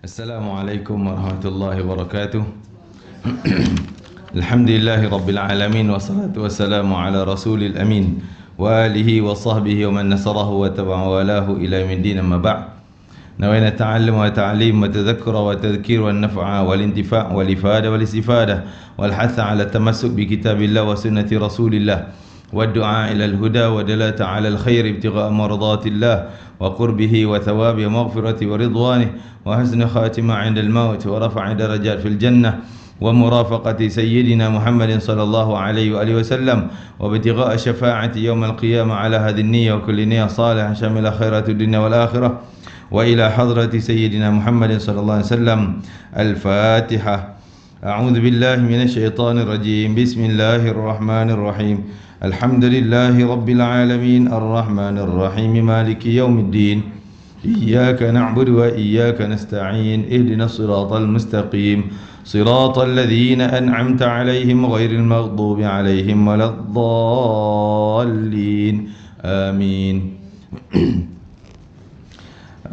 Assalamualaikum warahmatullahi wabarakatuh. Alhamdulillahi rabbil alamin, wassalatu wassalamu ala rasulil amin wa alihi wa sahbihi wa man nasarahu wa tabi'a walahu ila yaumiddin, amma ba'd. Nawayna ta'allum wa ta'lim wa tadhakkura wa tadhkir wa naf'a wal intifa' wal ifada wal istifada wal hatha ala tamassuk bi kitabillah wa sunnati rasulillah والدعاء إلى الهدى ودلالة على الخير ابتغاء مرضات الله وقربه وثوابه ومغفرته ورضوانه وحسن خاتمة عند الموت ورفع درجات في الجنة ومرافقة سيدنا محمد صلى الله عليه وآله وسلم وابتغاء شفاعة يوم القيامة على هذه النية وكل نية صالحة شامل خيرات الدنيا والآخرة وإلى حضرة سيدنا محمد صلى الله عليه وسلم. الفاتحة. أعوذ بالله من الشيطان الرجيم. بسم الله الرحمن الرحيم. الحمد لله رب العالمين الرحمن الرحيم مالك يوم الدين إياك نعبد وإياك نستعين اهدنا الصراط المستقيم صراط الذين أنعمت عليهم غير المغضوب عليهم ولا الضالين آمين.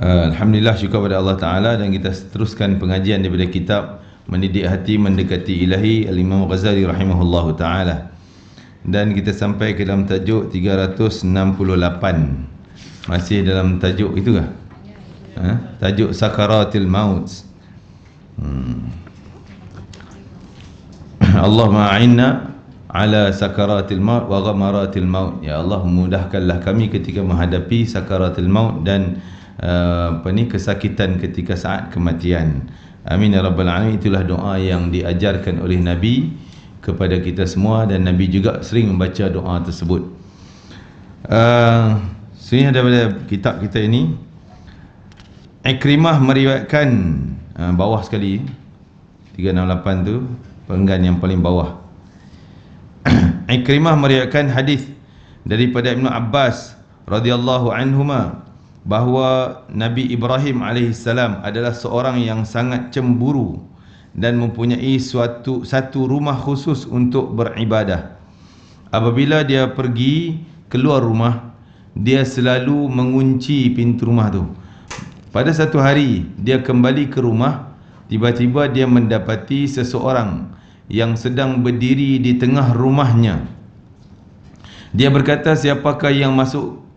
Alhamdulillah, syukur kepada Allah Ta'ala, dan kita teruskan pengajian daripada kitab Mendidik Hati Mendekati Ilahi Al-Imam Ghazali rahimahullahu ta'ala. Dan kita sampai ke dalam tajuk 368. Masih dalam tajuk itu kah? Tajuk Sakaratil Maut. Allahumma a'inna ala sakaratil maut wa ghamaratil maut. Ya Allah, mudahkanlah kami ketika menghadapi sakaratil maut dan kesakitan ketika saat kematian. Amin ya rabbal alamin. Itulah doa yang diajarkan oleh Nabi kepada kita semua, dan Nabi juga sering membaca doa tersebut. Sini daripada kitab kita ini, Ikrimah meriwayatkan, bawah sekali 368 tu penggan yang paling bawah. Ikrimah meriwayatkan hadis daripada Ibnu Abbas radhiyallahu anhuma bahawa Nabi Ibrahim alaihissalam adalah seorang yang sangat cemburu dan mempunyai satu rumah khusus untuk beribadah. Apabila dia pergi keluar rumah, dia selalu mengunci pintu rumah tu. Pada satu hari dia kembali ke rumah, tiba-tiba dia mendapati seseorang yang sedang berdiri di tengah rumahnya. Dia berkata, "Siapakah yang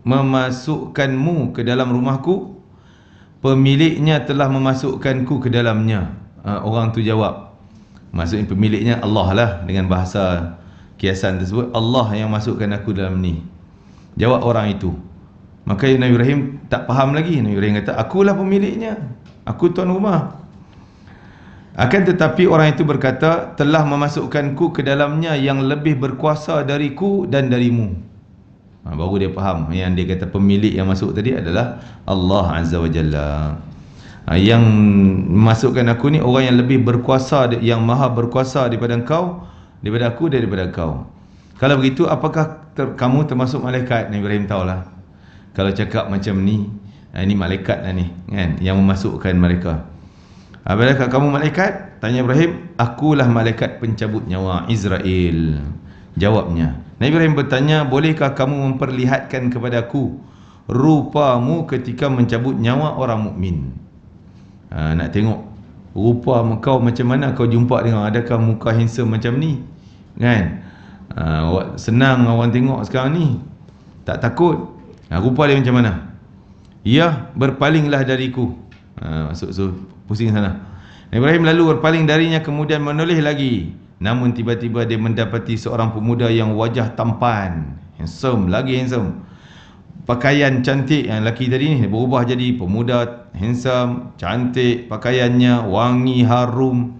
memasukkanmu ke dalam rumahku?" "Pemiliknya telah memasukkanku ke dalamnya." Orang tu jawab, maksudnya pemiliknya Allah lah, dengan bahasa kiasan tersebut, Allah yang masukkan aku dalam ni. Jawab orang itu. Maka Nabi Ibrahim tak faham lagi. Nabi Ibrahim kata, "Akulah pemiliknya, aku tuan rumah." Akan tetapi orang itu berkata, "Telah memasukkanku ke dalamnya yang lebih berkuasa dariku dan darimu." Baru dia faham yang dia kata pemilik yang masuk tadi adalah Allah Azza wa Jalla. Yang memasukkan aku ni orang yang lebih berkuasa, yang maha berkuasa daripada engkau, daripada aku, daripada kau. Kalau begitu, apakah kamu termasuk malaikat? Nabi Ibrahim tahulah. Kalau cakap macam ni, ini malaikat lah ni, kan, yang memasukkan mereka. Apakah kamu malaikat? Tanya Ibrahim. "Akulah malaikat pencabut nyawa, Israel." Jawabnya. Nabi Ibrahim bertanya, "Bolehkah kamu memperlihatkan kepadaku rupamu ketika mencabut nyawa orang mukmin?" Nak tengok rupa kau macam mana kau jumpa dengan, adakah muka handsome macam ni, kan? Senang orang tengok sekarang ni, tak takut. Rupa dia macam mana? "Ya, berpalinglah dariku." Masuk pusing sana. Ibrahim lalu berpaling darinya, kemudian menoleh lagi. Namun tiba-tiba dia mendapati seorang pemuda yang wajah tampan, handsome, lagi handsome. Pakaian cantik, yang lelaki tadi ni berubah jadi pemuda handsome, cantik, pakaiannya wangi, harum.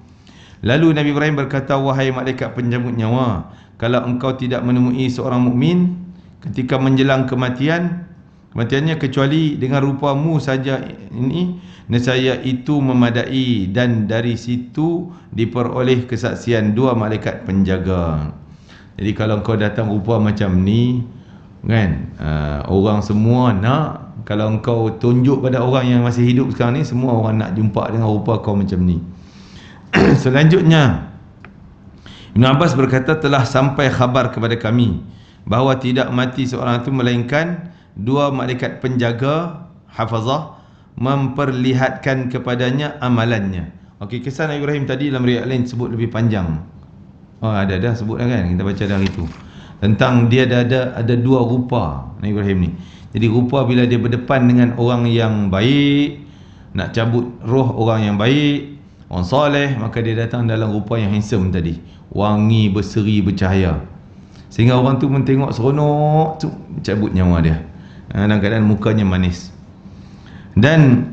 Lalu Nabi Ibrahim berkata, "Wahai malaikat pencabut nyawa, kalau engkau tidak menemui seorang mukmin ketika menjelang kematiannya kecuali dengan rupamu saja ini, nescaya itu memadai, dan dari situ diperoleh kesaksian dua malaikat penjaga." Jadi kalau engkau datang rupa macam ni, kan, orang semua nak. Kalau engkau tunjuk pada orang yang masih hidup sekarang ni, semua orang nak jumpa dengan rupa kau macam ni. Selanjutnya, Ibn Abbas berkata, "Telah sampai khabar kepada kami bahawa tidak mati seorang itu melainkan dua malaikat penjaga, hafazah, memperlihatkan kepadanya amalannya. Okey, kisah Nabi Ibrahim tadi dalam riwayat lain sebut lebih panjang. Oh, ada dah sebut dah kan, kita baca dah itu. Tentang dia ada dua rupa Nabi Ibrahim ni. Jadi rupa bila dia berdepan dengan orang yang baik, nak cabut roh orang yang baik, orang soleh, maka dia datang dalam rupa yang handsome tadi, wangi, berseri, bercahaya, sehingga orang tu mentengok seronok tu cabut nyawa dia. Dalam keadaan mukanya manis. Dan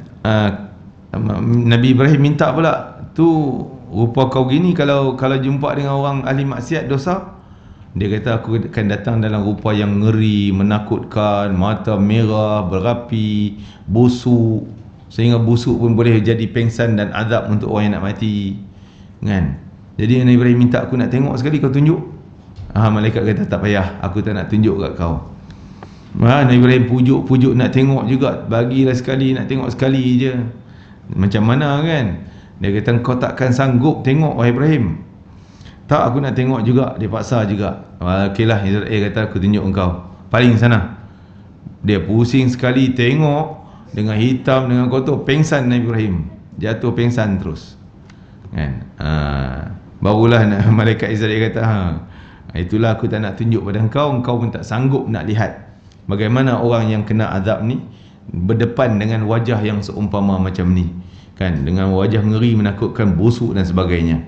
Nabi Ibrahim minta pula, tu rupa kau gini, kalau jumpa dengan orang ahli maksiat dosa, dia kata aku akan datang dalam rupa yang ngeri, menakutkan, mata merah, berapi, busuk, sehingga busuk pun boleh jadi pengsan dan azab untuk orang yang nak mati, kan? Jadi Nabi Ibrahim minta, aku nak tengok sekali, kau tunjuk. Malaikat kata tak payah, aku tak nak tunjuk kat kau. Nabi Ibrahim pujuk nak tengok juga, bagilah sekali, nak tengok sekali je. Macam mana kan? Dia kata kau takkan sanggup tengok wahai Ibrahim. Tak, aku nak tengok juga. Dia paksa juga. Okeylah, Israel kata aku tunjuk engkau, paling sana. Dia pusing sekali tengok, dengan hitam, dengan kotor, pengsan Nabi Ibrahim, jatuh pengsan terus, kan? Barulah malaikat Israel kata, itulah aku tak nak tunjuk pada engkau, engkau pun tak sanggup nak lihat bagaimana orang yang kena azab ni berdepan dengan wajah yang seumpama macam ni, kan? Dengan wajah ngeri, menakutkan, busuk dan sebagainya.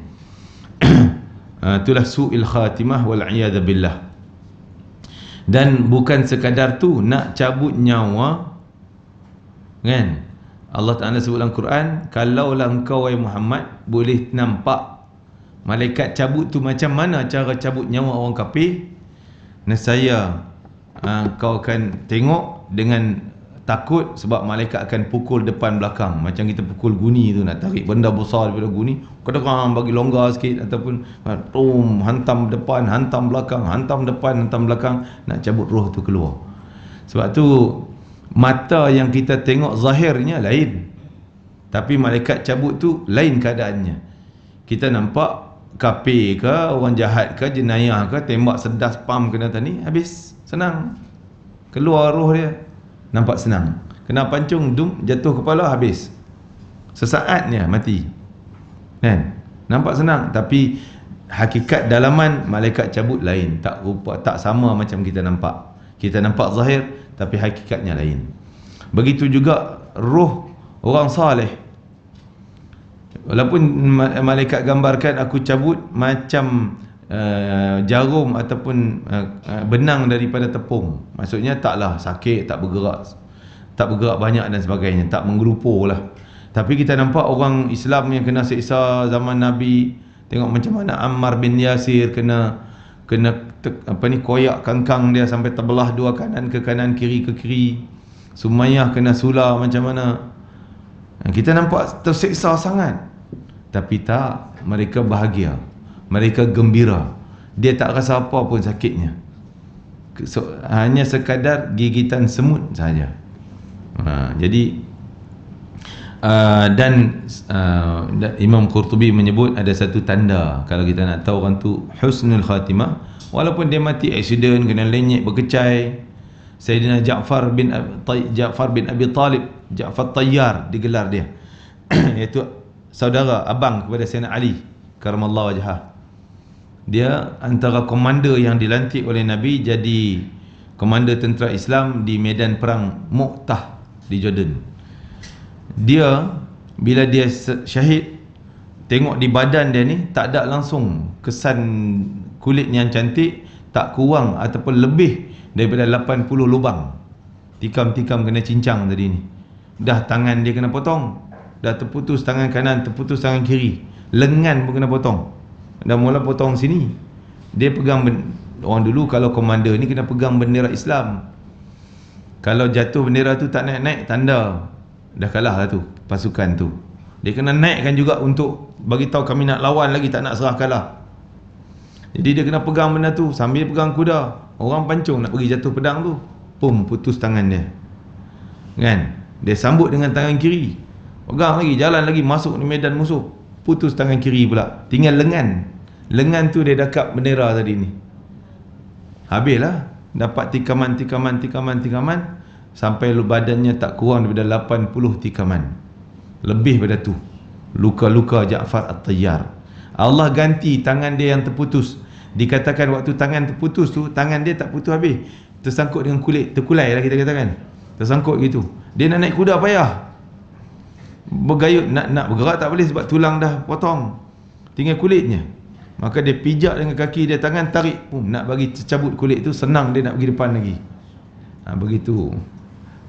Itulah su'il khatimah wal iyadha billah. Dan bukan sekadar tu, nak cabut nyawa, kan? Allah Ta'ala sebut dalam Quran, kalaulah engkau wahai Muhammad boleh nampak malaikat cabut tu macam mana cara cabut nyawa orang kafir, nescaya kau akan tengok dengan takut, sebab malaikat akan pukul depan belakang, macam kita pukul guni tu, nak tarik benda besar daripada guni, kadang-kadang bagi longgar sikit, ataupun hantam depan, hantam belakang, hantam depan, hantam belakang, nak cabut roh tu keluar. Sebab tu mata yang kita tengok zahirnya lain, tapi malaikat cabut tu lain keadaannya. Kita nampak kafir ke, orang jahat ke, jenayah ke, tembak sedas pam kena tadi, habis, senang, keluar roh dia, nampak senang. Kena pancung, dum, jatuh kepala, habis, sesaatnya mati, kan? Nampak senang, tapi hakikat dalaman malaikat cabut lain, tak rupa, tak sama macam kita nampak. Kita nampak zahir, tapi hakikatnya lain. Begitu juga roh orang saleh, walaupun malaikat gambarkan aku cabut macam jarum ataupun benang daripada tepung, maksudnya taklah sakit, tak bergerak banyak dan sebagainya, tak menggelupur lah. Tapi kita nampak orang Islam yang kena siksa zaman Nabi, tengok macam mana Ammar bin Yasir kena koyak kangkang dia sampai terbelah dua, kanan ke kanan, kiri ke kiri. Sumayyah kena sula macam mana. Kita nampak tersiksa sangat, tapi tak, mereka bahagia, mereka gembira, dia tak rasa apa pun sakitnya, hanya sekadar gigitan semut saja. Jadi dan Imam Qurtubi menyebut ada satu tanda kalau kita nak tahu orang tu husnul khatimah, walaupun dia mati aksiden, kena lenyek, berkecai. Sayyidina Ja'far bin Abi Talib, Ja'far Tayyar digelar dia iaitu saudara abang kepada Sayyidina Ali karamallahu wajhah. Dia antara komander yang dilantik oleh Nabi jadi komander tentera Islam di medan perang Mu'tah di Jordan. Dia bila dia syahid, tengok di badan dia ni tak ada langsung kesan kulit yang cantik, tak kurang ataupun lebih daripada 80 lubang, tikam-tikam kena cincang tadi ni. Dah tangan dia kena potong, dah terputus tangan kanan, terputus tangan kiri, lengan pun kena potong. Dah mula potong sini. Dia pegang orang dulu kalau komander ni kena pegang bendera Islam. Kalau jatuh bendera tu tak naik-naik, tanda dah kalah lah tu pasukan tu. Dia kena naikkan juga untuk bagi tahu kami nak lawan lagi, tak nak serah kalah. Jadi dia kena pegang benda tu sambil pegang kuda. Orang pancung nak pergi jatuh pedang tu, pum, putus tangan dia, kan? Dia sambut dengan tangan kiri, pegang lagi, jalan lagi, masuk di medan musuh, putus tangan kiri pula, tinggal lengan tu dia dakap bendera tadi ni. Habislah, dapat tikaman, sampai badannya tak kurang daripada 80 tikaman. Lebih pada tu luka-luka Ja'far At-Tayyar. Allah ganti tangan dia yang terputus. Dikatakan waktu tangan terputus tu, tangan dia tak putus habis, tersangkut dengan kulit, terkulai lah kita katakan, tersangkut gitu. Dia nak naik kuda payah, bergayut, nak bergerak tak boleh sebab tulang dah potong, tinggal kulitnya. Maka dia pijak dengan kaki dia, tangan tarik, nak bagi cabut kulit tu, senang dia nak pergi depan lagi. Begitu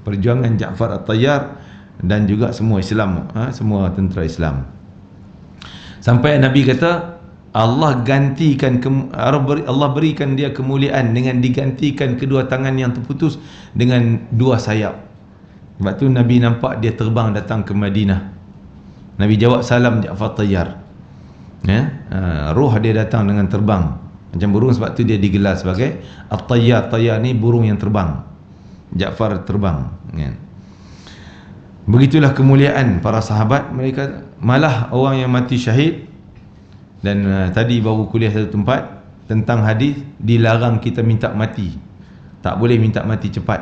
perjuangan Ja'far At-Tayyar dan juga semua Islam, semua tentera Islam. Sampai Nabi kata Allah gantikan, Allah berikan dia kemuliaan dengan digantikan kedua tangan yang terputus dengan dua sayap. Sebab tu Nabi nampak dia terbang datang ke Madinah. Nabi jawab salam Ja'far Tayyar. Roh dia datang dengan terbang macam burung, sebab tu dia digelar sebagai At-Tayyar. Tayyar ni burung yang terbang, Ja'far terbang. Begitulah kemuliaan para sahabat. Mereka malah orang yang mati syahid. Dan tadi baru kuliah satu tempat tentang hadis dilarang kita minta mati. Tak boleh minta mati cepat.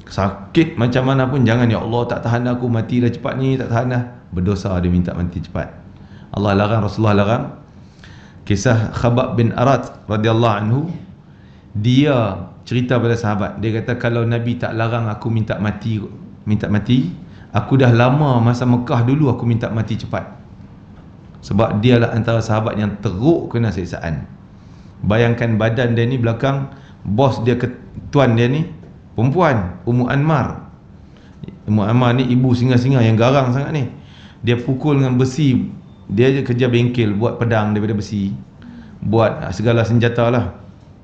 Sakit macam mana pun jangan, ya Allah tak tahan aku, mati dah cepat ni, tak tahan dah. Berdosa dia minta mati cepat. Allah larang, Rasulullah larang. Kisah Khabbab bin Arat radhiyallahu anhu, dia cerita pada sahabat, dia kata kalau Nabi tak larang aku minta mati, aku dah lama masa Mekah dulu aku minta mati cepat. Sebab dialah antara sahabat yang teruk kena siksaan. Bayangkan badan dia ni belakang, bos dia, tuan dia ni perempuan, Ummu Anmar. Ummu Anmar ni ibu singa-singa yang garang sangat ni. Dia pukul dengan besi. Dia je kerja bengkel, buat pedang daripada besi, buat segala senjata lah.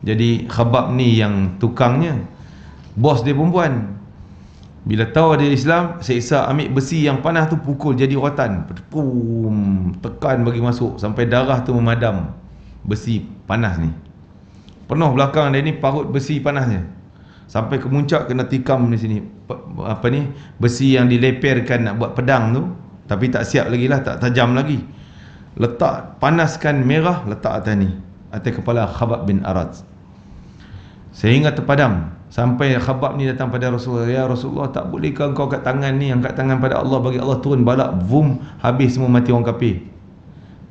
Jadi Khabbab ni yang tukangnya, bos dia perempuan. Bila tahu dia Islam, seksa ambil besi yang panas tu, pukul jadi rotan, tekan bagi masuk sampai darah tu memadam. Besi panas ni penuh belakang dia ni, parut besi panasnya sampai ke muncak, kena tikam di sini. Besi yang dileperkan nak buat pedang tu, tapi tak siap lagi lah, tak tajam lagi. Letak, panaskan merah, letak atas ni, atas kepala Khabbab bin Arat, sehingga terpadam. Sampai Khabbab ni datang pada Rasulullah, ya Rasulullah, tak bolehkah engkau angkat tangan ni, angkat tangan pada Allah, bagi Allah turun balak, boom, habis semua mati orang kafir.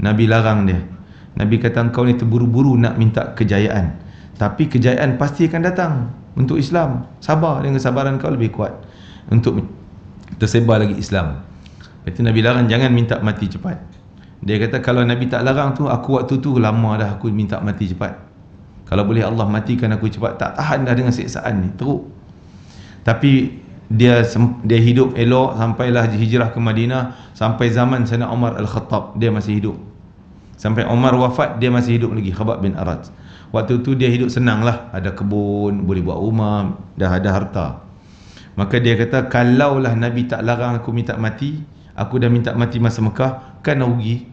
Nabi larang dia. Nabi kata engkau ni terburu-buru nak minta kejayaan, tapi kejayaan pasti akan datang untuk Islam. Sabar, dengan kesabaran kau lebih kuat untuk tersebar lagi Islam. Itu Nabi larang, jangan minta mati cepat. Dia kata kalau Nabi tak larang tu, aku waktu tu lama dah aku minta mati cepat. Kalau boleh Allah matikan aku cepat, tak tahan dah dengan siksaan ni, teruk. Tapi dia hidup elok sampailah hijrah ke Madinah, sampai zaman Sayyidina Umar Al-Khattab dia masih hidup. Sampai Umar wafat dia masih hidup lagi, Khabbab bin Arat. Waktu tu dia hidup senang lah, ada kebun, boleh buat rumah, dah ada harta. Maka dia kata kalaulah Nabi tak larang aku minta mati, aku dah minta mati masa Mekah, kan rugi.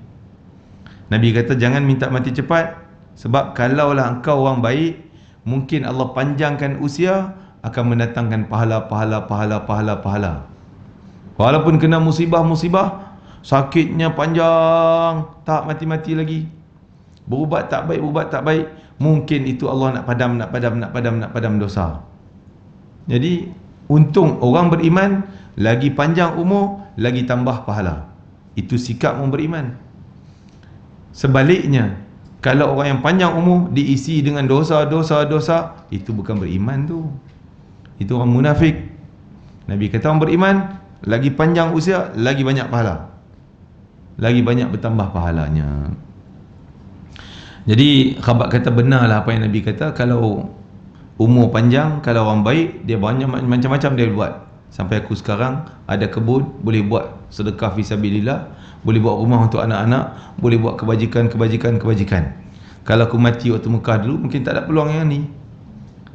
Nabi kata jangan minta mati cepat, sebab kalaulah engkau orang baik, mungkin Allah panjangkan usia, akan mendatangkan pahala. Walaupun kena musibah, sakitnya panjang, tak mati-mati lagi, berubat tak baik, mungkin itu Allah nak padam dosa. Jadi untung orang beriman, lagi panjang umur, lagi tambah pahala. Itu sikap orang beriman. Sebaliknya, kalau orang yang panjang umur diisi dengan dosa, itu bukan beriman tu. Itu orang munafik. Nabi kata orang beriman, lagi panjang usia, lagi banyak pahala. Lagi banyak bertambah pahalanya. Jadi Khabbab kata benarlah apa yang Nabi kata, kalau umur panjang, kalau orang baik, dia banyak macam-macam dia buat. Sampai aku sekarang ada kebun, boleh buat sedekah fisabilillah, boleh buat rumah untuk anak-anak, boleh buat kebajikan. Kalau aku mati waktu Mekah dulu, mungkin tak ada peluang yang ni.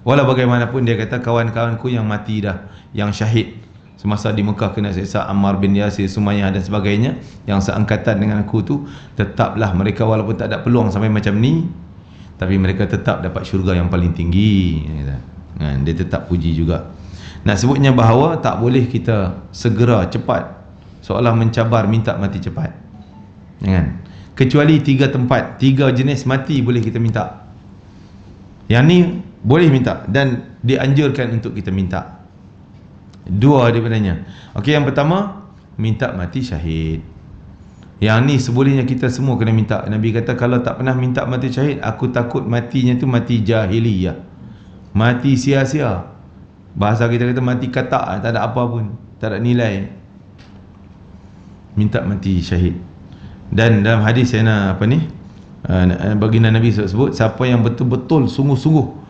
Walau bagaimanapun dia kata kawan-kawanku yang mati dah, yang syahid semasa di Mekah kena siksa, Ammar bin Yasir, Sumayyah dan sebagainya, yang seangkatan dengan aku tu, tetaplah mereka walaupun tak ada peluang sampai macam ni, tapi mereka tetap dapat syurga yang paling tinggi. Dia tetap puji juga. Nak sebutnya bahawa tak boleh kita segera cepat seolah mencabar minta mati cepat. Jangan. Kecuali 3 tempat, 3 jenis mati boleh kita minta. Yang ni boleh minta dan dianjurkan untuk kita minta. Dua daripadanya. Okey, yang pertama, minta mati syahid. Yang ni sebolehnya kita semua kena minta. Nabi kata kalau tak pernah minta mati syahid, aku takut matinya tu mati jahiliyah, mati sia-sia. Bahasa kita kata mati katak, tak ada apa pun, tak ada nilai. Minta mati syahid. Dan dalam hadis yang baginda Nabi sebut, siapa yang betul-betul sungguh-sungguh,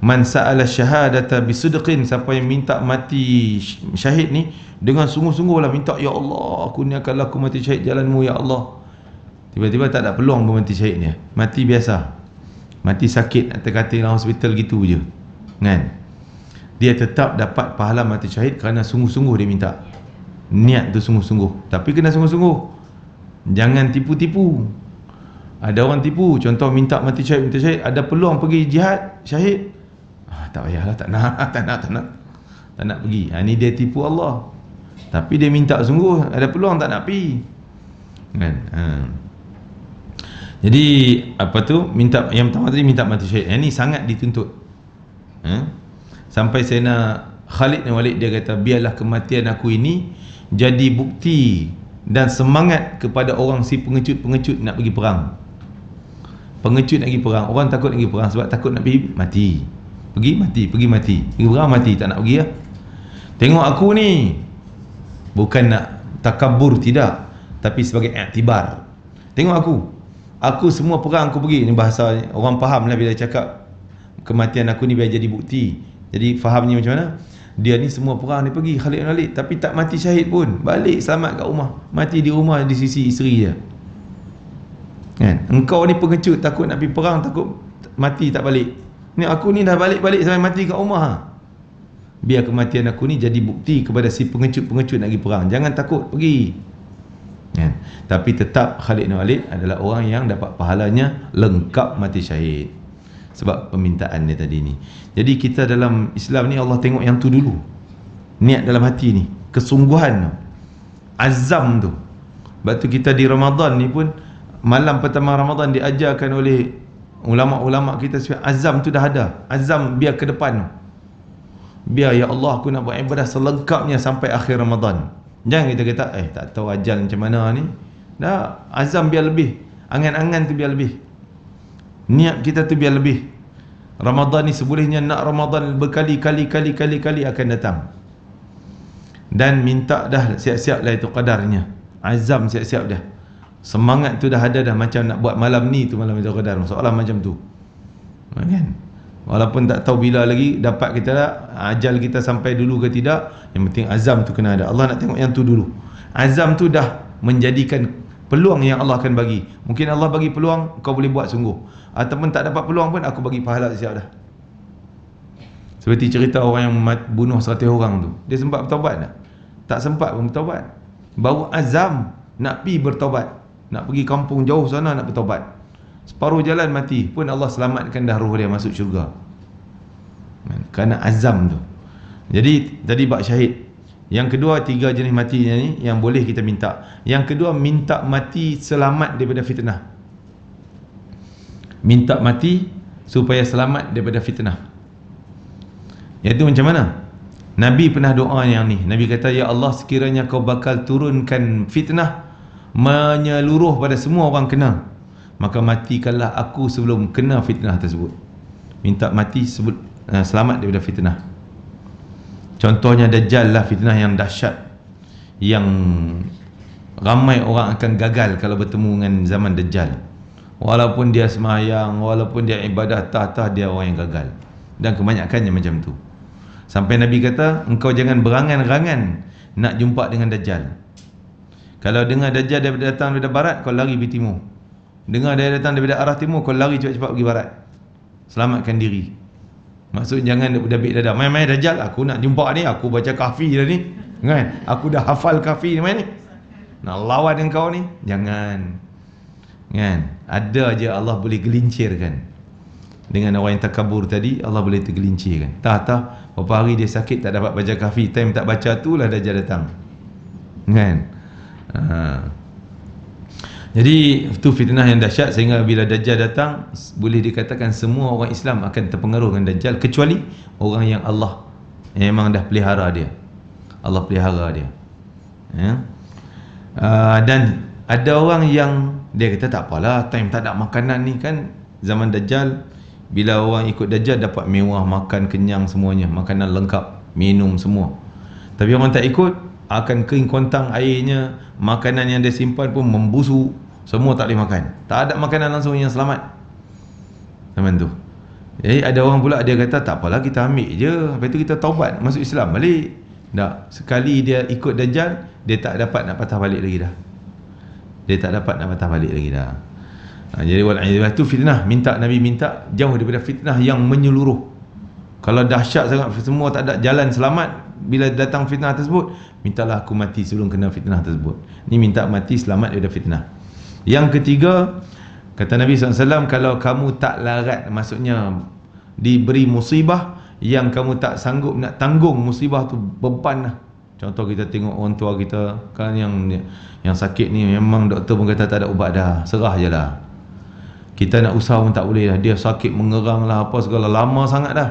man sa'ala syahadata bisidqin, siapa yang minta mati syahid ni dengan sungguh-sungguh lah, minta, ya Allah, aku ni akan laku mati syahid jalanmu ya Allah. Tiba-tiba tak ada peluang pun mati syahid ni, mati biasa, mati sakit atas katil dalam hospital gitu je kan, dia tetap dapat pahala mati syahid kerana sungguh-sungguh dia minta. Niat tu sungguh-sungguh, tapi kena sungguh-sungguh, jangan tipu-tipu. Ada orang tipu, contoh minta mati syahid, ada peluang pergi jihad syahid, tak payahlah, tak nak pergi. Ni dia tipu Allah. Tapi dia minta sungguh, ada peluang tak nak pergi kan. Jadi apa tu, minta yang pertama tadi minta mati syahid. Ini sangat dituntut. Sampai Sayyidina Khalid bin Walid dia kata, biarlah kematian aku ini jadi bukti dan semangat kepada orang si pengecut-pengecut nak pergi perang. Pengecut nak pergi perang, orang takut nak pergi perang sebab takut nak pergi mati. Pergi mati, pergi mati, pergi perang mati, tak nak pergi lah. Tengok aku ni, bukan nak takabur, tidak, tapi sebagai iktibar. Tengok aku semua perang aku pergi. Ni bahasa orang faham lah bila cakap kematian aku ni biar jadi bukti. Jadi fahamnya macam mana? Dia ni semua perang dia pergi, Khalid bin Walid, tapi tak mati syahid pun, balik selamat kat rumah, mati di rumah di sisi isteri dia kan. Engkau ni pengecut, takut nak pergi perang, takut mati tak balik. Ni aku ni dah balik-balik sampai mati kat rumah. Biar kematian aku ni jadi bukti kepada si pengecut-pengecut nak pergi perang, jangan takut, pergi kan. Tapi tetap Khalid bin Walid adalah orang yang dapat pahalanya lengkap mati syahid sebab permintaan dia tadi ni. Jadi kita dalam Islam ni Allah tengok yang tu dulu, niat dalam hati ni, kesungguhan tu, azam tu. Sebab tu kita di Ramadan ni pun, malam pertama Ramadan diajarkan oleh ulama-ulama kita supaya azam tu dah ada, azam biar ke depan tu, biar ya Allah aku nak buat ibadah selengkapnya sampai akhir Ramadan. Jangan kita kata tak tahu ajal macam mana ni. Dah, azam biar lebih, angan-angan tu biar lebih, niat kita tu biar lebih. Ramadan ni sebolehnya nak Ramadan berkali-kali akan datang. Dan minta dah, siap-siap lah itu qadarnya, azam siap-siap dah, semangat tu dah ada dah, macam nak buat malam ni tu, malam itu qadar, soalan macam tu kan. Walaupun tak tahu bila lagi dapat kita dah, ajal kita sampai dulu ke tidak, yang penting azam tu kena ada. Allah nak tengok yang tu dulu. Azam tu dah menjadikan peluang yang Allah akan bagi. Mungkin Allah bagi peluang, kau boleh buat sungguh, ataupun tak dapat peluang pun, aku bagi pahala siap dah. Seperti cerita orang yang bunuh 100 orang tu, dia sempat bertaubat tak? Tak sempat pun bertaubat. Baru azam nak pergi bertaubat, nak pergi kampung jauh sana nak bertaubat, separuh jalan mati pun Allah selamatkan dah roh dia masuk syurga kerana azam tu. Jadi tadi bab syahid. Yang kedua, 3 jenis mati ni yang boleh kita minta. Yang kedua, minta mati selamat daripada fitnah. Minta mati supaya selamat daripada fitnah. Iaitu macam mana? Nabi pernah doa yang ni. Nabi kata, ya Allah, sekiranya kau bakal turunkan fitnah menyeluruh pada semua orang kena, maka matikanlah aku sebelum kena fitnah tersebut. Minta mati selamat daripada fitnah. Contohnya Dajjal lah, fitnah yang dahsyat, yang ramai orang akan gagal kalau bertemu dengan zaman Dajjal. Walaupun dia semayang, walaupun dia ibadah, dia orang yang gagal. Dan kebanyakannya macam tu. Sampai Nabi kata, engkau jangan berangan-rangan nak jumpa dengan Dajjal. Kalau dengar Dajjal datang daripada barat, kau lari pergi timur. Dengar dia datang daripada arah timur, kau lari cepat-cepat pergi barat. Selamatkan diri. Maksud jangan dabik dada, main-main Dajjal, aku nak jumpa ni, aku baca kahfi dah ni kan, aku dah hafal kahfi ni, main ni nak lawan dengan kau ni, jangan kan. Ada je Allah boleh gelincirkan. Dengan orang yang takabur tadi, Allah boleh tergelincirkan. Tak berapa hari dia sakit tak dapat baca kahfi, time tak baca tu lah Dajjal datang kan. Jadi itu fitnah yang dahsyat, sehingga bila Dajjal datang, boleh dikatakan semua orang Islam akan terpengaruh dengan Dajjal, kecuali orang yang Allah memang dah pelihara dia. Allah pelihara dia. Ya. Dan ada orang yang dia kata tak apalah, time tak ada makanan ni kan, zaman Dajjal, bila orang ikut Dajjal dapat mewah, makan kenyang semuanya, makanan lengkap, minum semua. Tapi orang tak ikut, akan kering kontang airnya, makanan yang dia simpan pun membusuk, semua tak boleh makan. Tak ada makanan langsung yang selamat zaman tu. Jadi ada orang pula dia kata tak apalah, kita ambil je, lepas tu kita taubat masuk Islam balik. Tak, sekali dia ikut Dajjal, dia tak dapat nak patah balik lagi dah. Dia tak dapat nak patah balik lagi dah. Jadi wal'iyadzu tu fitnah. Nabi minta jauh daripada fitnah yang menyeluruh. Kalau dahsyat sangat semua tak ada jalan selamat, bila datang fitnah tersebut, mintalah aku mati sebelum kena fitnah tersebut. Ni minta mati selamat daripada fitnah. Yang ketiga, kata Nabi SAW, kalau kamu tak larat, maksudnya diberi musibah yang kamu tak sanggup nak tanggung musibah tu, beban lah. Contoh kita tengok orang tua kita kan yang sakit ni, memang doktor pun kata tak ada ubat dah, serah je lah. Kita nak usaha pun tak boleh dah, dia sakit mengerang lah apa segala, lama sangat dah.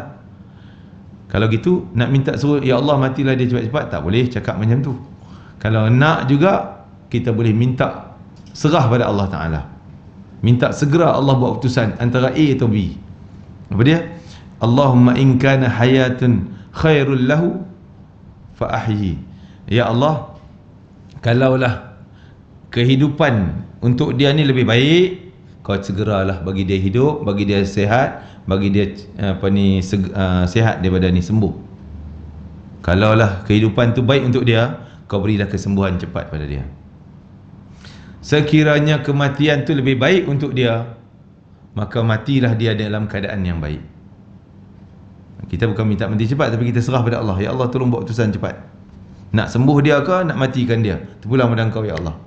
Kalau gitu nak minta suruh ya Allah matilah dia cepat-cepat, tak boleh cakap macam tu. Kalau nak juga, kita boleh minta serah pada Allah Ta'ala, minta segera Allah buat keputusan antara A atau B. Apa dia? Allahumma in kana hayatun khairul lahu fa ahyi. Ya Allah, kalaulah kehidupan untuk dia ni lebih baik, kau segeralah bagi dia hidup, bagi dia sehat, bagi dia sehat daripada ni, sembuh. Kalaulah kehidupan tu baik untuk dia, kau berilah kesembuhan cepat pada dia. Sekiranya kematian tu lebih baik untuk dia, maka matilah dia dalam keadaan yang baik. Kita bukan minta mati cepat, tapi kita serah pada Allah. Ya Allah, tolong buat keputusan cepat. Nak sembuh dia ke, nak matikan dia, terpulang pada Engkau ya Allah.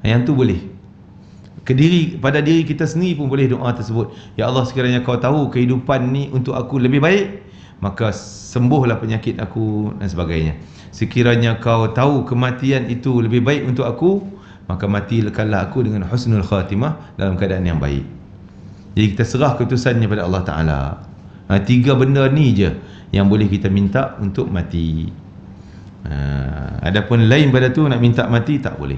Yang tu boleh. Pada diri kita sendiri pun boleh doa tersebut. Ya Allah, sekiranya Kau tahu kehidupan ni untuk aku lebih baik, maka sembuhlah penyakit aku dan sebagainya. Sekiranya Kau tahu kematian itu lebih baik untuk aku, maka matikanlah aku dengan husnul khatimah, dalam keadaan yang baik. Jadi kita serah keputusannya pada Allah Ta'ala. Tiga benda ni je yang boleh kita minta untuk mati. Adapun lain pada tu, nak minta mati tak boleh.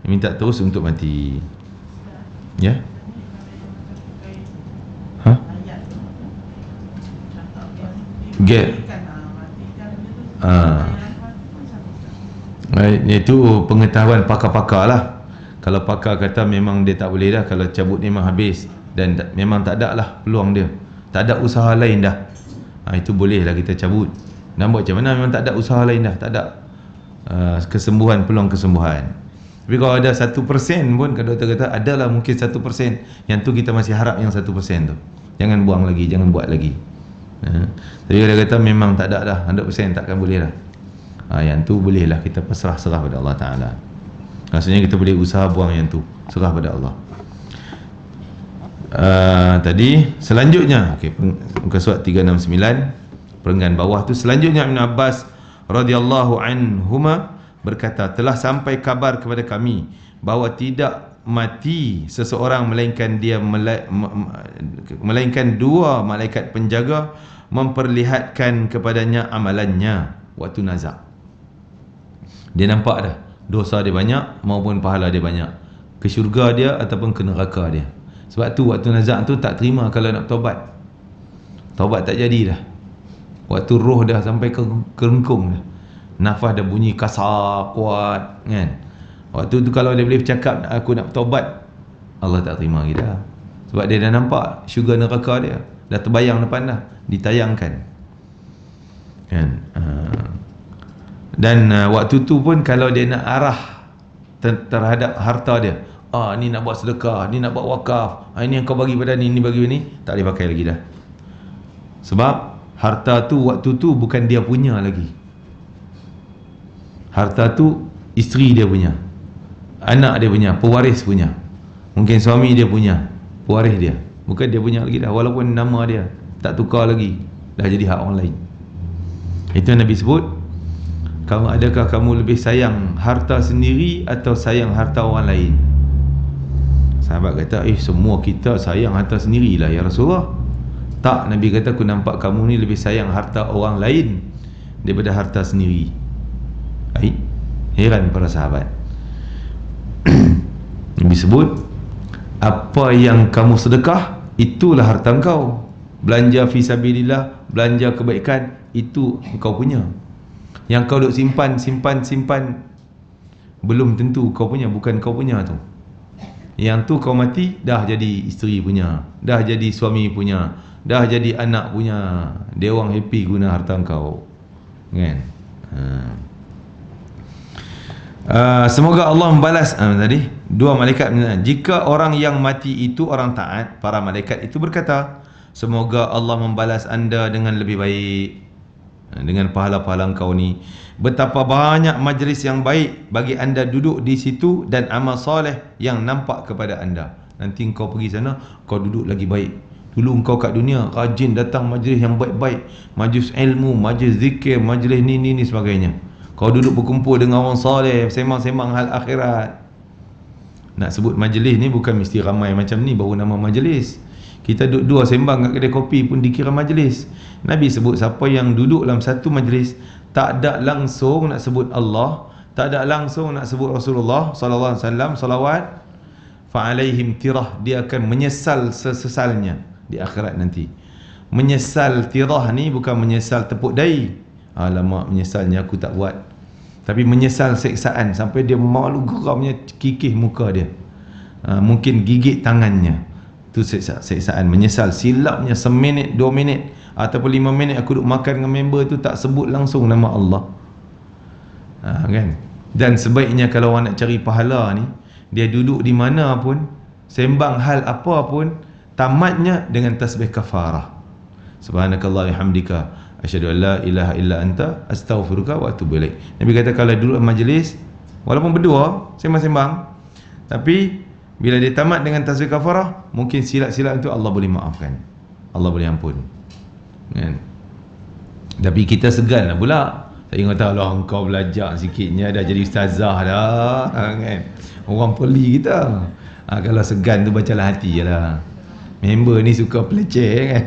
Minta terus untuk mati. Ya? Ha? Get. Itu pengetahuan pakar-pakar lah. Kalau pakar kata memang dia tak boleh dah, kalau cabut ni memang habis, dan memang tak ada lah peluang dia, tak ada usaha lain dah, itu bolehlah kita cabut. Dan buat macam mana, memang tak ada usaha lain dah, tak ada kesembuhan, peluang kesembuhan. Tapi kalau ada 1% pun, kalau doktor kata adalah mungkin 1%, yang tu kita masih harap yang 1% tu, jangan buang lagi, jangan buat lagi. Tapi kalau dia kata memang tak ada dah, 100% takkan boleh dah, yang tu bolehlah kita serah pada Allah Ta'ala. Maksudnya kita boleh usaha buang yang tu, serah pada Allah. Tadi selanjutnya, muka surat 369 perenggan bawah tu, selanjutnya Ibn Abbas radhiyallahu anhuma berkata, telah sampai kabar kepada kami bahawa tidak mati seseorang melainkan melainkan dua malaikat penjaga memperlihatkan kepadanya amalannya waktu nazak. Dia nampak dah dosa dia banyak maupun pahala dia banyak, ke syurga dia ataupun ke neraka dia. Sebab tu waktu nazak tu tak terima kalau nak taubat. Taubat tak jadi dah. Waktu roh dah sampai ke kerengkung dah, nafas dah bunyi kasar kuat kan. Waktu tu kalau dia boleh bercakap aku nak taubat, Allah tak terima kita. Sebab dia dah nampak syurga neraka dia, dah terbayang depan dah, ditayangkan kan. Dan waktu tu pun kalau dia nak arah terhadap harta dia, ni nak buat sedekah, ni nak buat wakaf, ini yang kau bagi pada ni bagi ni, tak boleh pakai lagi dah. Sebab harta tu waktu tu bukan dia punya lagi. Harta tu isteri dia punya, anak dia punya, pewaris punya. Mungkin suami dia punya, pewaris dia, bukan dia punya lagi dah. Walaupun nama dia tak tukar lagi, dah jadi hak orang lain. Itu yang Nabi sebut, adakah kamu lebih sayang harta sendiri atau sayang harta orang lain? Sahabat kata, semua kita sayang harta sendirilah ya Rasulullah. Tak, Nabi kata, aku nampak kamu ni lebih sayang harta orang lain daripada harta sendiri. Baik. Heran para sahabat. Nabi sebut, apa yang kamu sedekah, itulah harta engkau. Belanja fi sabilillah, belanja kebaikan, itu engkau punya. Yang kau duk simpan, belum tentu kau punya, bukan kau punya tu. Yang tu kau mati, dah jadi isteri punya, dah jadi suami punya, dah jadi anak punya. Dia orang happy guna harta engkau, kan? Semoga Allah membalas tadi dua malaikat. Jika orang yang mati itu orang taat, para malaikat itu berkata, semoga Allah membalas anda dengan lebih baik, dengan pahala-pahala engkau ni. Betapa banyak majlis yang baik bagi anda duduk di situ, dan amal soleh yang nampak kepada anda. Nanti engkau pergi sana, kau duduk lagi baik. Dulu engkau kat dunia rajin datang majlis yang baik-baik, majlis ilmu, majlis zikir, majlis ni sebagainya. Kau duduk berkumpul dengan orang soleh, sembang-sembang hal akhirat. Nak sebut majlis ni bukan mesti ramai macam ni baru nama majlis. Kita duduk dua sembang kat kedai kopi pun dikira majlis. Nabi sebut siapa yang duduk dalam satu majlis, tak ada langsung nak sebut Allah, tak ada langsung nak sebut Rasulullah sallallahu alaihi wasallam, salawat, fa alaihim tirah, dia akan menyesal sesesalnya di akhirat nanti. Menyesal tirah ni bukan menyesal tepuk dahi, alamak menyesalnya aku tak buat, tapi menyesal seksaan sampai dia malu geramnya kikih muka dia. Mungkin gigit tangannya. Itu seksaan, menyesal. Silapnya seminit, 2 minit ataupun 5 minit aku duduk makan dengan member tu tak sebut langsung nama Allah. Kan? Dan sebaiknya kalau orang nak cari pahala ni, dia duduk di mana pun, sembang hal apa pun, tamatnya dengan tasbih kafarah. Subhanakallah hamdika, asyhadu an la ilaha illa anta, astaghfiruka wa atubu ilaik. Nabi kata kalau duduk majlis, walaupun berdua sembang-sembang, tapi bila dia tamat dengan tasbih kafarah, mungkin silap-silap itu Allah boleh maafkan, Allah boleh ampun, kan? Tapi kita segan lah pula. Tak ingat Allah, engkau belajar sikitnya dah jadi ustazah dah, kan? Orang peli kita. Kalau segan tu bacalah hati je lah. Member ni suka peleceh, kan?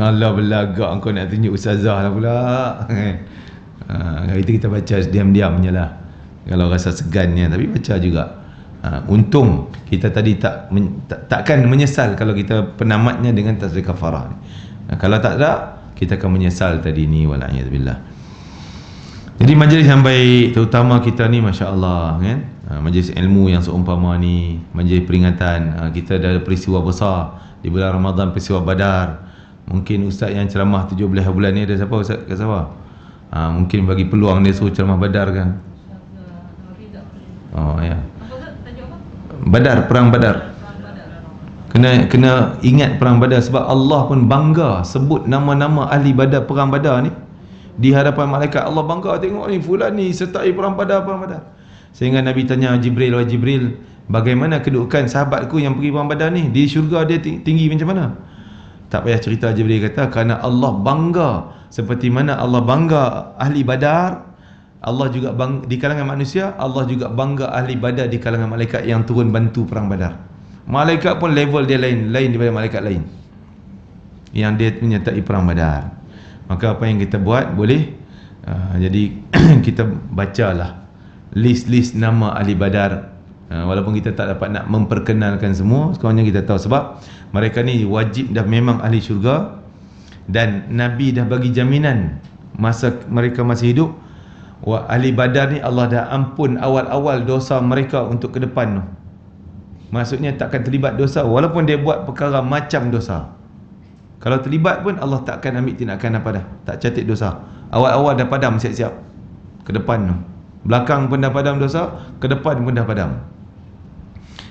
Allah belagak engkau nak tunjuk ustazah lah pula, kan? Itu kita baca diam-diam je lah kalau rasa segannya, tapi baca juga. Untung kita tadi takkan menyesal kalau kita penamatnya dengan tasbih kafarah. Kalau tak ada, kita akan menyesal tadi ni, wala'iyadzubillah. Jadi majlis yang baik, terutama kita ni masya-Allah, kan? Majlis ilmu yang seumpama ni, majlis peringatan. Kita ada peristiwa besar di bulan Ramadan, peristiwa Badar. Mungkin ustaz yang ceramah 17 bulan ni ada siapa ustaz kat Sabah? Mungkin bagi peluang dia suruh ceramah Badar kan? Oh ya. Badar, perang Badar. Kena ingat perang Badar, sebab Allah pun bangga sebut nama-nama ahli Badar, perang Badar ni di hadapan malaikat. Allah bangga, tengok ni fulan ni sertai perang Badar. Sehingga Nabi tanya Jibril, wahai Jibril, bagaimana kedudukan sahabatku yang pergi perang Badar ni? Di syurga dia tinggi macam mana? Tak payah cerita, Jibril kata, kerana Allah bangga seperti mana Allah bangga ahli Badar, Allah juga bangga di kalangan manusia, Allah juga bangga ahli Badar di kalangan malaikat yang turun bantu perang Badar. Malaikat pun level dia lain daripada malaikat lain yang dia menyertai perang Badar. Maka apa yang kita buat boleh, jadi kita bacalah list nama ahli Badar. Walaupun kita tak dapat nak memperkenalkan semua, sekurang-kurangnya kita tahu, sebab mereka ni wajib dah memang ahli syurga, dan Nabi dah bagi jaminan masa mereka masih hidup, ahli Badar ni Allah dah ampun awal-awal dosa mereka untuk ke depan tu. Maksudnya takkan terlibat dosa, walaupun dia buat perkara macam dosa. Kalau terlibat pun Allah takkan ambil tindakan apa dah, tak catat dosa. Awal-awal dah padam siap-siap ke depan tu. Belakang pun dah padam dosa, ke depan pun dah padam.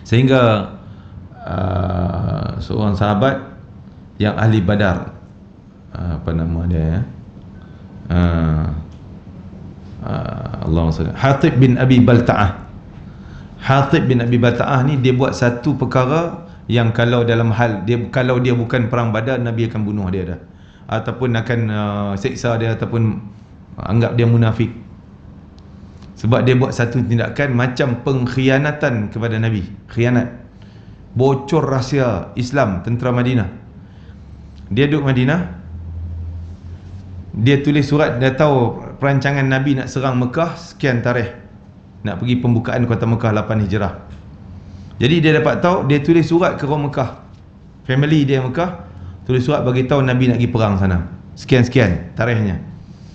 Sehingga seorang sahabat yang ahli Badar, apa nama dia ya? Allahumma salli, Hatib bin Abi Balta'ah. Hatib bin Abi Balta'ah ni dia buat satu perkara yang kalau dalam hal dia, kalau dia bukan perang Badar, Nabi akan bunuh dia dah, ataupun akan seksa dia, ataupun anggap dia munafik. Sebab dia buat satu tindakan macam pengkhianatan kepada Nabi. Khianat, bocor rahsia Islam tentera Madinah. Dia duduk Madinah, dia tulis surat, dia tahu perancangan Nabi nak serang Mekah sekian tarikh, nak pergi pembukaan kota Mekah 8 Hijrah. Jadi dia dapat tahu, dia tulis surat ke orang Mekah, family dia Mekah, tulis surat bagi tahu Nabi nak pergi perang sana, sekian-sekian tarikhnya.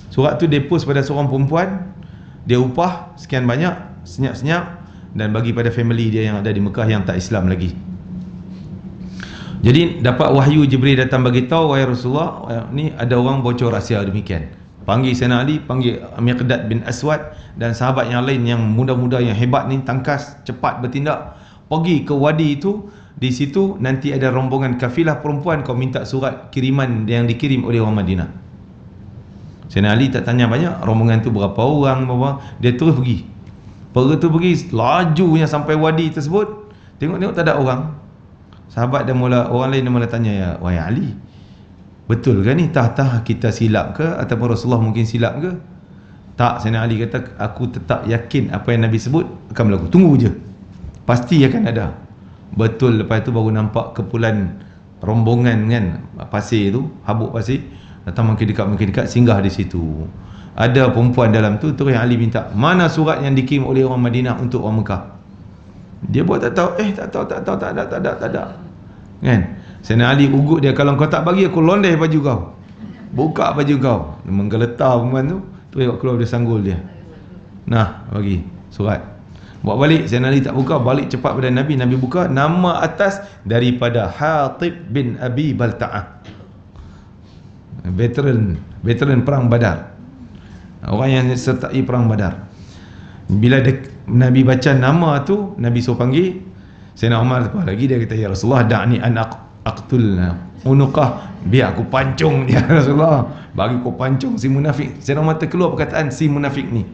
Surat tu dia post pada seorang perempuan, dia upah sekian banyak, senyap-senyap, dan bagi pada family dia yang ada di Mekah yang tak Islam lagi. Jadi dapat wahyu Jibril datang bagi tahu, wahai Rasulullah, ni ada orang bocor rahsia demikian. Panggil Sayyidina Ali, panggil Miqdad bin Aswad dan sahabat yang lain yang muda-muda yang hebat ni, tangkas, cepat bertindak, pergi ke wadi itu. Di situ nanti ada rombongan kafilah perempuan, kau minta surat kiriman yang dikirim oleh orang Madinah. Sayyidina Ali tak tanya banyak, rombongan tu berapa orang, dia terus pergi. Pergi lajunya sampai wadi tersebut. Tengok-tengok tak ada orang. Sahabat dia mula, orang lain dia mula tanya, ya wahai Ali, betul ke ni? Tah kita silap ke, ataupun Rasulullah mungkin silap ke? Tak, Sayyidina Ali kata, aku tetap yakin apa yang Nabi sebut akan berlaku. Tunggu je, pasti akan ada. Betul, lepas tu baru nampak kepulan rombongan kan, pasir tu, habuk pasir, datang makin dekat, singgah di situ. Ada perempuan dalam tu, terus Ali minta, mana surat yang dikirim oleh orang Madinah untuk orang Mekah? Dia buat tak tahu, tak ada. Kan? Sayyidina Ali ugut dia, kalau kau tak bagi, aku londeh baju kau, buka baju kau. Dia menggeletar perempuan tu, terus keluar dia sanggul dia. Nah, bagi surat. Buat balik, Sayyidina Ali tak buka, balik cepat pada Nabi. Nabi buka, nama atas daripada Hatib bin Abi Balta'ah, veteran perang Badar, orang yang sertai perang Badar. Bila Nabi baca nama tu, Nabi suruh panggil Sayyidina Umar. Lepas lagi dia kata, ya Rasulullah, da'ni an aqtul unuqah, biar aku pancung dia Rasulullah, bagi aku pancung si munafik. Sayyidina Umar terkeluar perkataan si munafik ni.